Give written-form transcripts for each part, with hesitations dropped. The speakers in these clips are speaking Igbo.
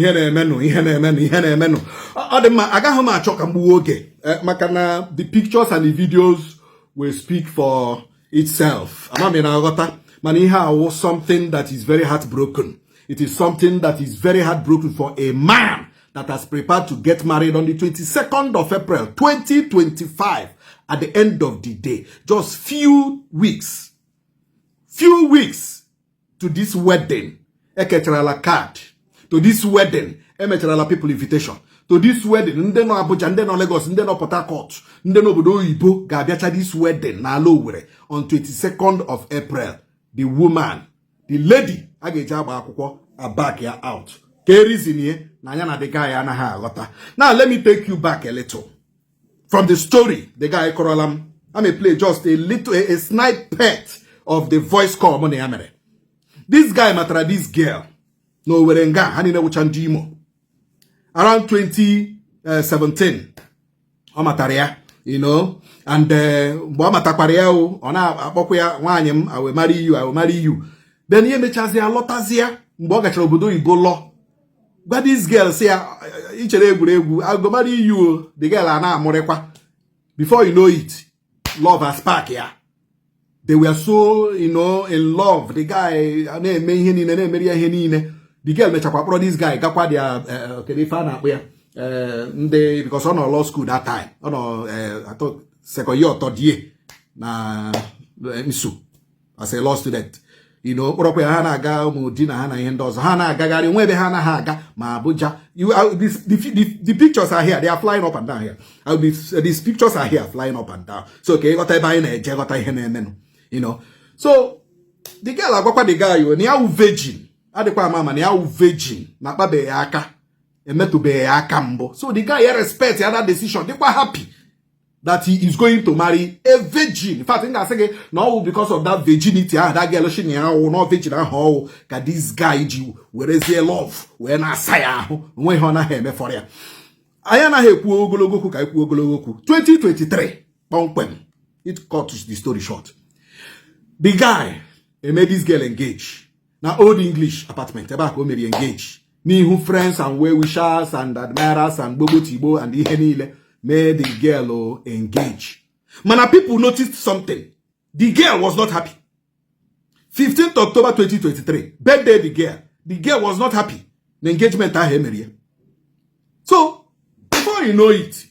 ihe na-emenụ ọ dị mma agaghị m achọ ka mgbuwe oge maka na the pictures and the videos will speak for itself. Amami na aghọta mana ihe awụ something that is very heartbroken. It is something that is very heartbroken for a man that has prepared to get married on the 22nd of April 2025 at the end of the day. Just few weeks to this wedding. Ekecharala card. To this wedding, emecharala people invitation. To this wedding, ndị nọ Abuja, ndị nọ Lagos, ndị nọ Port Harcourt, ndị nọ obodo oyibo ga-abịacha this wedding na ala Owerri on 22nd of April. The woman, the lady, a ga-eji agba akwụkwọ back ya out. Ke reason ye na anya na the guy anaghị aghọta. Now let me take you back a little from the story. The guy korolam. I may play just a little a snippet of the voice call money amere. This guy matara this girl. No werenga hani na wuchandimo. Around 2017. Omataria, you know, and Boamataparia, ona apokuya wanyem, I will marry you. Then ye mechazi a lotazia, Mboga Chobudo Ibolo. But this girl say each and every I'll go marry you, the girl ana morekwa. Before you know it, love has sparked here. They were so, you know, in love. The guy, the girl mechakwa this guy, gakwa dia okay, they found out where because on law school that time. On I thought second year or third year na misu as a law student. You know, hana aga mudina hana hendos hana gagari nwebe hana haga ma Abuja. The pictures are here. They are flying up and down here. These pictures are here flying up and down. So okay, got you know. So the girl agwakwa the guy you ni a virgin. Adekwa mama ni a virgin na babe aka emetube aka mbo. So the guy respect that decision. They quite happy that he is going to marry a virgin. In fact, I think no, because of that virginity, that girl she not virgin how can this guy where is their love? When I say when hona heme for ya. Ayana he ku ogologo ku kai ku ogologo ku. 2023. It cut the story short. The guy made this girl engage. Now old English apartment. Eba ko made engage. Ni who friends and well-wishers and admirers and bobo tibo and the made the girl engage. Mana people noticed something. The girl was not happy. 15th October 2023. Birthday the girl. The girl was not happy. The engagement so before you know it,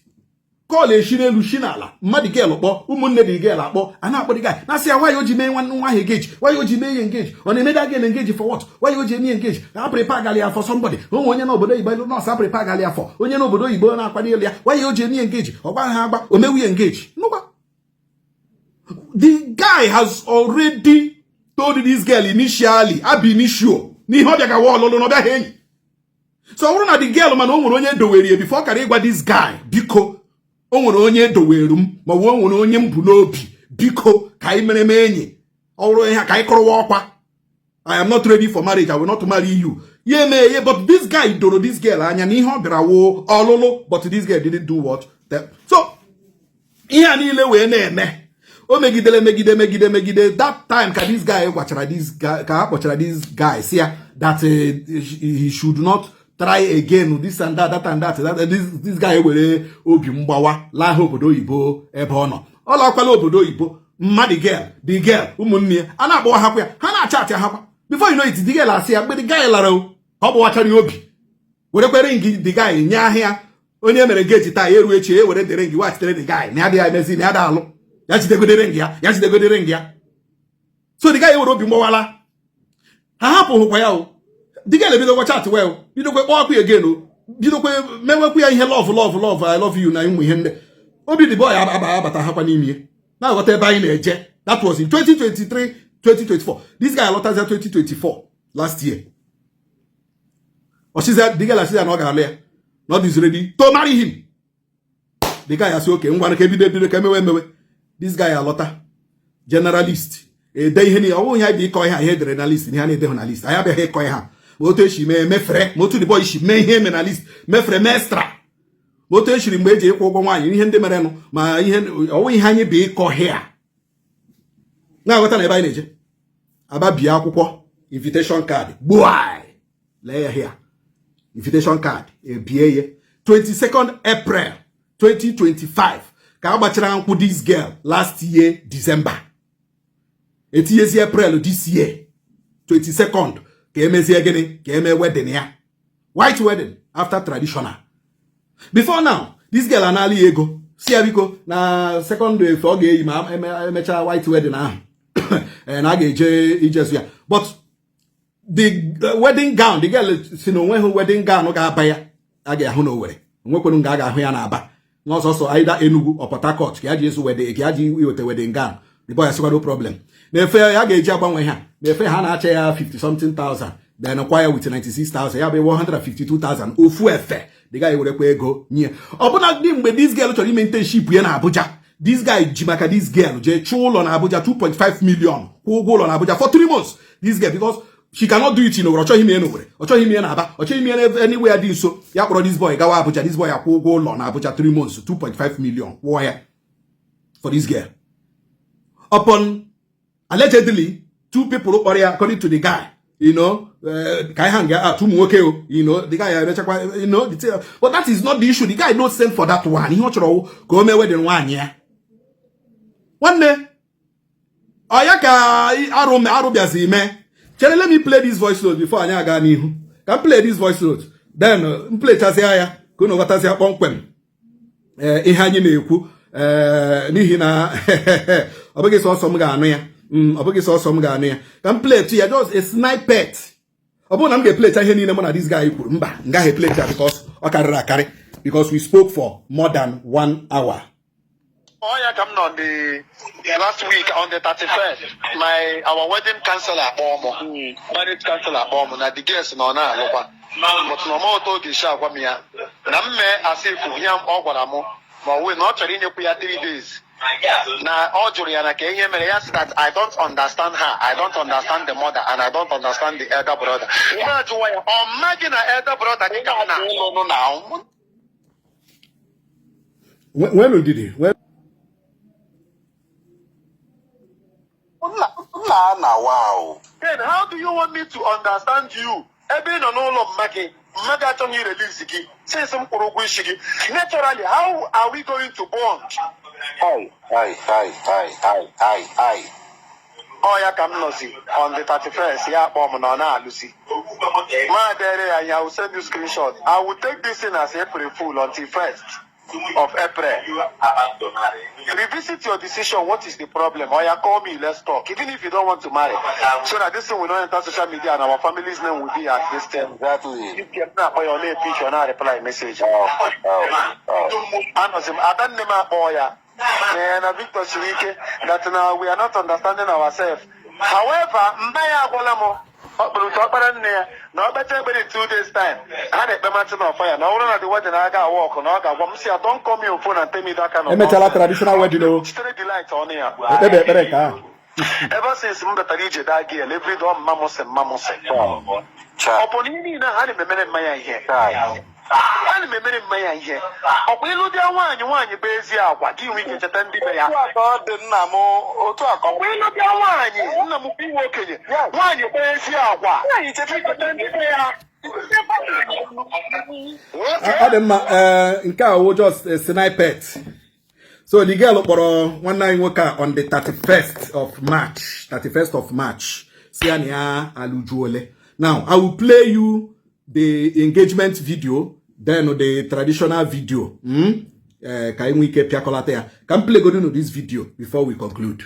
call a shine lushinala. Ma the girl okpo, umunne the girl akpo, and akpo the guy. Now say why you may one engage? Why you may engage? On another girl engage for what? Why you may engage? I prepare galia for somebody. Oh, when you know bodo ibo no say prepare galia for. When you know bodo ibo na akwa elia. Why you may engage? Oba ha agba, o may we engage. No ba. The guy has already told this girl initially, ab initio. Ni ho bia wo lolo no bia hen. So when the girl man o nwere onye dowere before carry gwa this guy biko o nwere onye dowerum ma wo nwere onye mbu n'obi biko kai mere enyi ọrụ ihe kai kọrọ ọkwa. I am not ready for marriage. I will not marry you. Yeah, but this guy doro this girl anya na ihe ọ bịara wo ololo, but this girl didn't do what. So ihe niile we na-eme. O megide. That time ka this guy gwachara this guy see that he should not try again this and that and that. This guy were obi mgbawa la obodo oyibo ebe ọ nọ. Ọ lakwala obodo oyibo mma the girl ụmụnne a na-akpọ hapụ ya ha na-achat hapụ. Before you know it, the girl asị ya mgbe the guy lara ọ bụ wachara obi were kwere ngi the guy nye ahịa onye mere gate taa eru echi were dere ngi wachitere the guy na adịghị emezi na ada alụ ya jidegodere ngi ya so the guy were obi mgbawala ha hapụ hụkwa ya o. The girl ebido chat well. Bido kwe kpọkwa again o. Bido kwe mewekwa ya ihe love I love you na ụmụ ihe ndị. Obi the boy abata hakwa n'ime. Na ghọta ebe anyị na-eje. That was in 2023, 2024. This guy lotas 2024 last year. Or she said the girl said no ga alụ not is ready to marry him. The guy has okay, ngwa nke bido ka mewe. This guy alota generalist. Dey ihe ni owo nya bi ko ihe journalist ni ha na ede journalist. Aya be he ko ha. Moto eshi mefre moto the boy eshi me ihe me na list mefre mestra moto eshi mgbe eji ịkwụ ụgwọ nwaanyị ihe ndị mere nụ ma ihe ọwụ ihe anyị bụ ịkọ here na aghọta na ebe anyị na-eje aba bịa akwụkwọ invitation card gbuai lee ya here invitation card ebie 22nd April 2025 ka agbachara nkwụ this girl last year December. Etinyezi April this year 22nd ka emezie gịnị ka eme wedding ya, white wedding after traditional. Before now this girl anali ego si ya biko na second day ọ ga-eyi ma emecha white wedding ahụ na ga-eje ijezu ya, but the wedding gown, the girl si na onwe hụ wedding gown ga-aba ya a ga-ahụ na Owerri, onwekwenu nga a ga-ahụ ya na Aba n'ọsọsọ either Enugu or Port Harcourt ka ya ji ezu wedding, ka ya ji iweta wedding gown. The boy has no problem. Nefe ya ga-eji agbanwe ha. Nefe ha na-acha ya 50 something thousand. Then acquire with 96,000. Ya be 152,000. Ofu efe. The guy were kwa ego nye. Obuna di mgbe this girl chọrọ ime internship ya na Abuja. This guy jimaka this girl je chulo na Abuja 2.5 million. Ụgwọ ụlọ na Abuja for 3 months. This girl because she cannot do it in Owerri. Ọchọ him ya n'Owerri. Ọchọ him ya na Aba. Ọchọ him ya anywhere dị nso. Ya kpọrọ this boy gawa Abuja. This boy akwụ ụgwọ ụlọ na Abuja 3 months 2.5 million. Kwụọ ya for this girl. Upon allegedly 2 people according to the guy, you know, kai hang out you know, the guy you know, but that is not the issue. The guy not sent for that one. He not go me wedding one year. One day, oyaka arobiazi me. Let me play this voice note before anya ga nihu. Can play this voice note. Then play chasi aya. Kuno watasi ya kwenkwem. Ihe anyị na-ekwu n'ihi na obege so some ga anu ya. Obege so some ga anu ya. Can play to ya just a snippet. Obo na m ga play ta ihe niile mo na this guy kwuru. Mba, nga he play ta because o karịrị akarị, because we spoke for more than 1 hour. Oh yeah, come on the last week on the 31st, our wedding counselor marriage counselor na the guest no na lopa. But no more to the sha kwa mia. Na mme asifu yam ogwara mo. Ma we no chori nyeku ya 3 days. Na ojuri ya na ke ihe mere ya that I don't understand her. I don't understand the mother and I don't understand the elder brother. Na juwa ya o magi na elder brother ni ka na no now. When did he? When wow. Then how do you want me to understand you? Ebe no no magi achong you release gi. Say some korogu shigi. Naturally, how are we going to bond? Hi. Oh yeah, come no see. On the 31st, yeah, bomb no na Lucy. My daddy, I will send you screenshot. I will take this in as April Fool until 1st of April. Revisit your decision. What is the problem? Or you call me, let's talk. Even if you don't want to marry. So that this thing will not enter social media and our family's name will be at this time. Exactly. You get now for your name picture and reply message. I don't know and Victor Shirike that now we are not understanding ourselves. However, Mbaya Bolamo. No better 2 days time. I had a mountain of fire. Now one of the wedding I got walk on. I got don't call me on phone and tell me that kind of traditional wedding. Straight delight on here. Ever since Mbatarije that girl, every door mamos. Upon any I had a minute my here. I remember my here. We look down one, you busy out. What do you mean? It's a 10 day. We look down one, you working. Why you busy out? Why you take a 10 day? Adam, in just a snippet. So the girl one night worker on the 31st of March. Siania Alujuole. Now I will play you the engagement video, then the traditional video. Can we keep Can play go to this video before we conclude.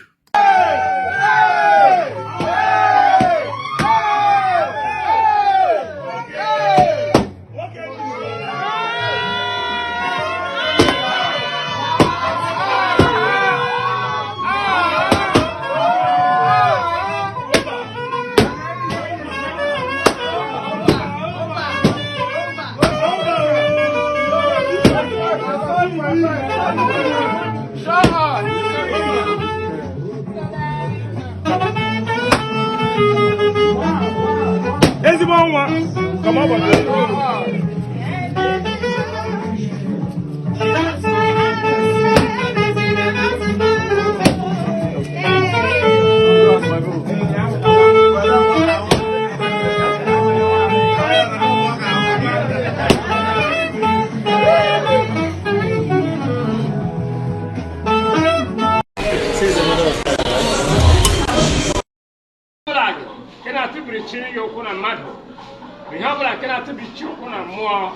Come on, atụbirichi ya okwu na mmadụ ihe ọ bụla nke na-atụbichi okwu na mmụọ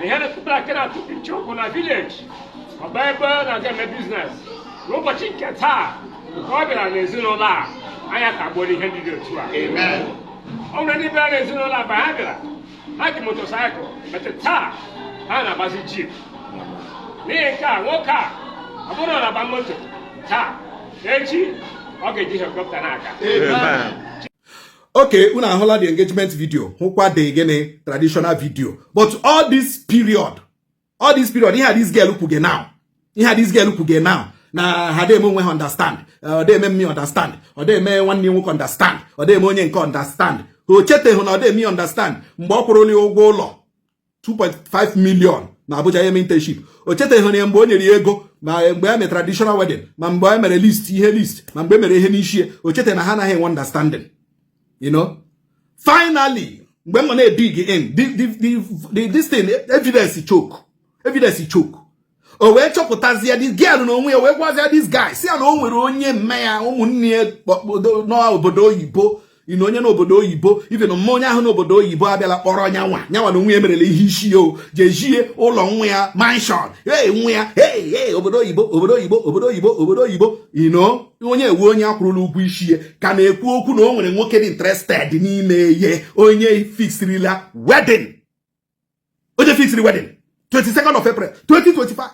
ihe ọbụla nke na-atụbichi okwu na vileji ọ bụ ebe ọ na-aga eme biznes n'ụbọchị nke taa nke ọ bịara n'ezinụlọ a anya ka gboro ihe ndị dị otu a ọ nwere ndị bịara n'ezinụlọ a mgbe ha bịara ha ji motosaịkụl mete taa ha na-agbazi jip n'ihi nke a nwoke a ọ bụrụ na agba moto taa echi ọ ga-eji helikọpta na-aga. Okay, una ahụla the engagement video hụkwa the gịnị traditional video, but all this period ihe this girl kwuge now na ha dey eme understand, ọ dey eme me understand, ọ dey eme nwanne nwoke understand, ọ dey eme onye nke understand. O cheteghị na ọ dey me understand mgbe ọ kwụrụ ụgwọ ụlọ 2.5 million na Abuja eme internship. O cheteghị na mgbe o nyere ego ma mgbe ya mere traditional wedding ma mgbe ya mere list ma mgbe mere ihe n'ishie. O cheteghị na ha anaghị enwe understanding. You know, finally, when we dig in, this thing, evidence choke. Oh, we chop utazia this girl no we was this guy. See, I know we onye maya umunne no obodo Igbo. You know, no obodo Igbo. Even no monya no obodo Igbo abịala kpọrọ nyanwa no nwe emerele ihe isi o. Jejie ụlọ nwa ya mansion. Hey, obodo Igbo. You know, onye ewu onye akwụrụ ugwu isi ka na-ekwu okwu na o nwere nwoke dị interested n'ime ye. Onye fixrila wedding. Onye fixri wedding. 22nd of April 2025.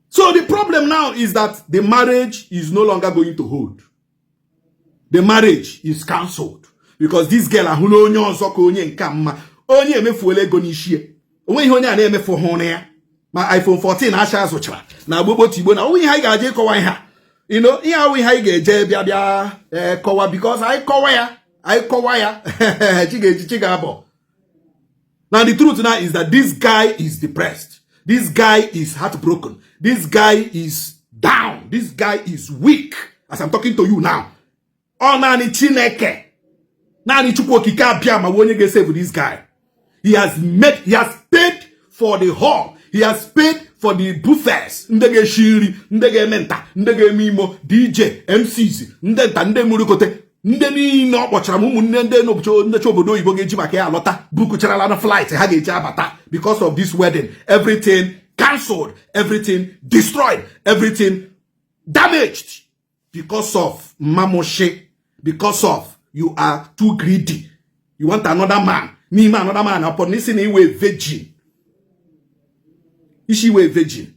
So the problem now is that the marriage is no longer going to hold. The marriage is cancelled because this girl ahụla onye ọzọ ka onye nke mma. Onye emefuola ego n'ishie. Onwe ihe onye a na-emefu hụ ya. Ma iPhone 14 acha azụchara na agbogbo tigbo na onwe ihe anyị ga-aje ịkọwa ihe a. You know, ihe ahụ ihe anyị ga-eje bịa kọwa because anyị kọwa ya chiga. Now the truth now is that this guy is depressed. This guy is heartbroken. This guy is down. This guy is weak. As I'm talking to you now. Oh, nani chineke. Nani chukwu okike abịa ma onye ga-save this guy. He has paid for the hall. He has paid for the buffets. Ndege shiri, ndege menta, ndege mimo, DJ, MCs, ndenta, nde murukote. Nde niile ọkpọchara ụmụnne ndị nọchi obodo oyibo ga-eji maka ya alọta bukucharala na flight ha ga-eji abata because of this wedding. Everything cancelled, everything destroyed, everything damaged because of mamoshe, because of you are too greedy. You want another man. N'ime another man upon listening iwe virgin. Ishiwe virgin.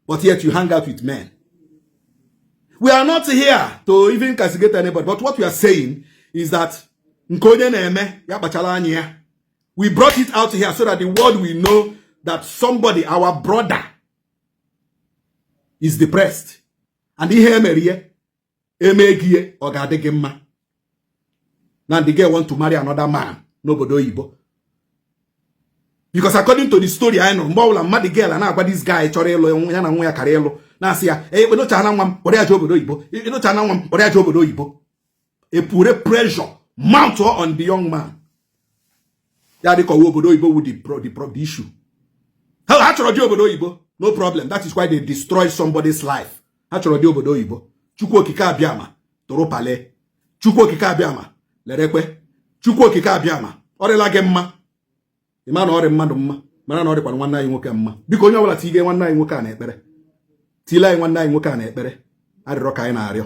But yet you hang out with men. We are not here to even castigate anybody, but what we are saying is that we brought it out here so that the world will know that somebody, our brother, is depressed. And now the girl want to marry another man, nobody Igbo. Because according to the story, I know the girl and now this guy na siya we no chana nwam ori ajo obodo Igbo no chana nwam ori ajo obodo Igbo. A pure pressure mount on the young man. Ya dey call obodo Igbo with the issue. How choro di obodo Igbo? No problem. That is why they destroy somebody's life. Ha choro di obodo Igbo. Chukwu okike abiama toro pale. Chukwu okike abiama lerekwe. Chukwu okike abiama orela ge mma. Ima na ori mmadụ mma. Mana na ori kwa nwanna anyị nwoke mma. Biko onye ọbụla tige nwanna anyị nwoke a na ekpere. Tila anyị nwanne anyị nwoke a na ekpere arịrịọ ka anyị na-arịọ.